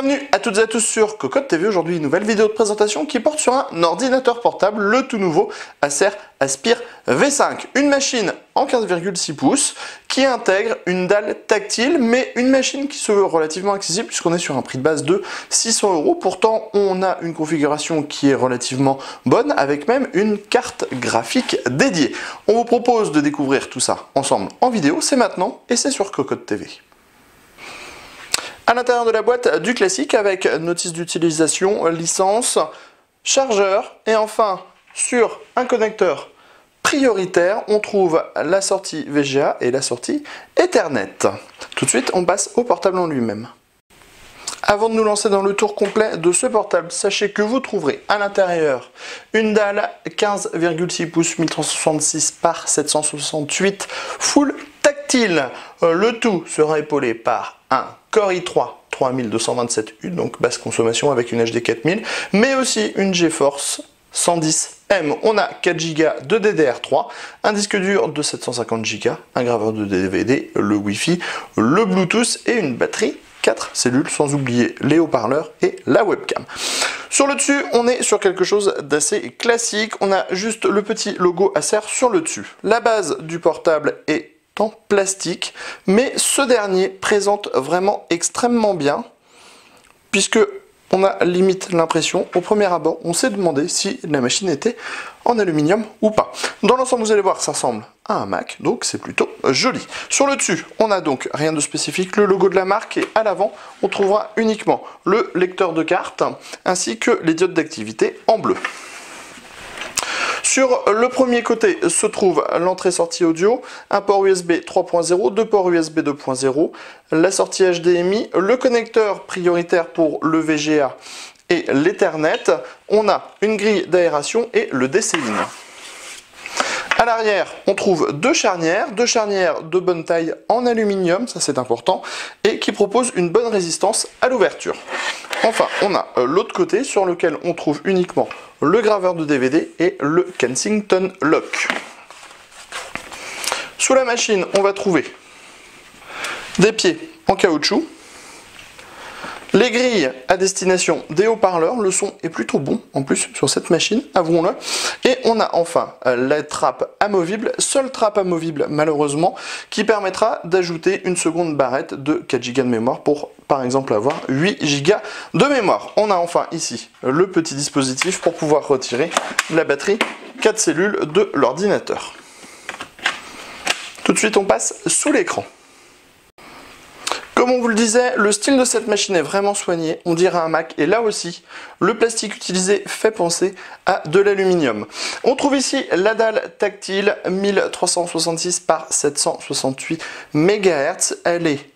Bienvenue à toutes et à tous sur Cocotte TV. Aujourd'hui, une nouvelle vidéo de présentation qui porte sur un ordinateur portable, le tout nouveau Acer Aspire V5. Une machine en 15,6 pouces qui intègre une dalle tactile, mais une machine qui se veut relativement accessible puisqu'on est sur un prix de base de 600 €. Pourtant, on a une configuration qui est relativement bonne avec même une carte graphique dédiée. On vous propose de découvrir tout ça ensemble en vidéo. C'est maintenant et c'est sur Cocotte TV. À l'intérieur de la boîte, du classique avec notice d'utilisation, licence, chargeur et enfin sur un connecteur prioritaire, on trouve la sortie VGA et la sortie Ethernet. Tout de suite, on passe au portable en lui-même. Avant de nous lancer dans le tour complet de ce portable, sachez que vous trouverez à l'intérieur une dalle 15,6 pouces 1366 par 768 full tactile. Le tout sera épaulé par un Core i3 3227U, donc basse consommation avec une HD 4000, mais aussi une GeForce 110M. On a 4 Go de DDR3, un disque dur de 750 Go, un graveur de DVD, le Wi-Fi, le Bluetooth et une batterie 4 cellules, sans oublier les haut-parleurs et la webcam. Sur le dessus, on est sur quelque chose d'assez classique. On a juste le petit logo Acer sur le dessus. La base du portable est en plastique, mais ce dernier présente vraiment extrêmement bien, puisque on a limite l'impression, au premier abord, on s'est demandé si la machine était en aluminium ou pas. Dans l'ensemble, vous allez voir, ça ressemble à un Mac, donc c'est plutôt joli. Sur le dessus, on a donc rien de spécifique, le logo de la marque, et à l'avant, on trouvera uniquement le lecteur de carte, ainsi que les diodes d'activité en bleu. Sur le premier côté se trouve l'entrée-sortie audio, un port USB 3.0, deux ports USB 2.0, la sortie HDMI, le connecteur prioritaire pour le VGA et l'Ethernet. On a une grille d'aération et le DC-in. À l'arrière, on trouve deux charnières de bonne taille en aluminium, ça c'est important, et qui proposent une bonne résistance à l'ouverture. Enfin, on a l'autre côté sur lequel on trouve uniquement le graveur de DVD et le Kensington Lock. Sous la machine, on va trouver des pieds en caoutchouc, les grilles à destination des haut-parleurs, le son est plutôt bon en plus sur cette machine, avouons-le. Et on a enfin la trappe amovible, seule trappe amovible malheureusement, qui permettra d'ajouter une seconde barrette de 4 Go de mémoire pour par exemple avoir 8 Go de mémoire. On a enfin ici le petit dispositif pour pouvoir retirer la batterie 4 cellules de l'ordinateur. Tout de suite on passe sous l'écran. Comme on vous le disait, le style de cette machine est vraiment soigné, on dirait un Mac, et là aussi, le plastique utilisé fait penser à de l'aluminium. On trouve ici la dalle tactile 1366 par 768 MHz, elle est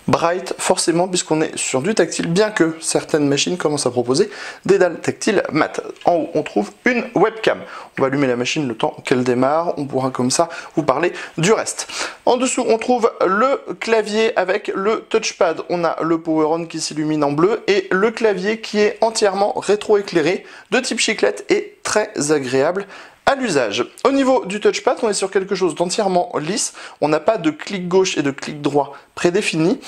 bright forcément puisqu'on est sur du tactile, bien que certaines machines commencent à proposer des dalles tactiles mat. En haut on trouve une webcam. On va allumer la machine le temps qu'elle démarre, on pourra comme ça vous parler du reste. En dessous on trouve le clavier avec le touchpad. On a le power on qui s'illumine en bleu et le clavier qui est entièrement rétroéclairé de type chiclette et très agréable à l'usage. Au niveau du touchpad, on est sur quelque chose d'entièrement lisse. On n'a pas de clic gauche et de clic droit prédéfinis.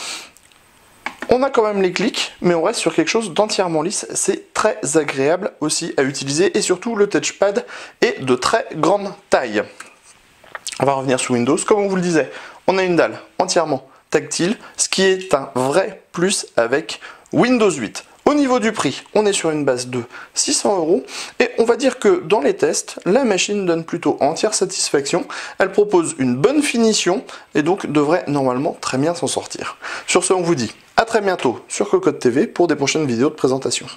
On a quand même les clics, mais on reste sur quelque chose d'entièrement lisse. C'est très agréable aussi à utiliser et surtout le touchpad est de très grande taille. On va revenir sous Windows. Comme on vous le disait, on a une dalle entièrement tactile, ce qui est un vrai plus avec Windows 8. Au niveau du prix, on est sur une base de 600 € et on va dire que dans les tests, la machine donne plutôt entière satisfaction. Elle propose une bonne finition et donc devrait normalement très bien s'en sortir. Sur ce, on vous dit à très bientôt sur Cocotte TV pour des prochaines vidéos de présentation.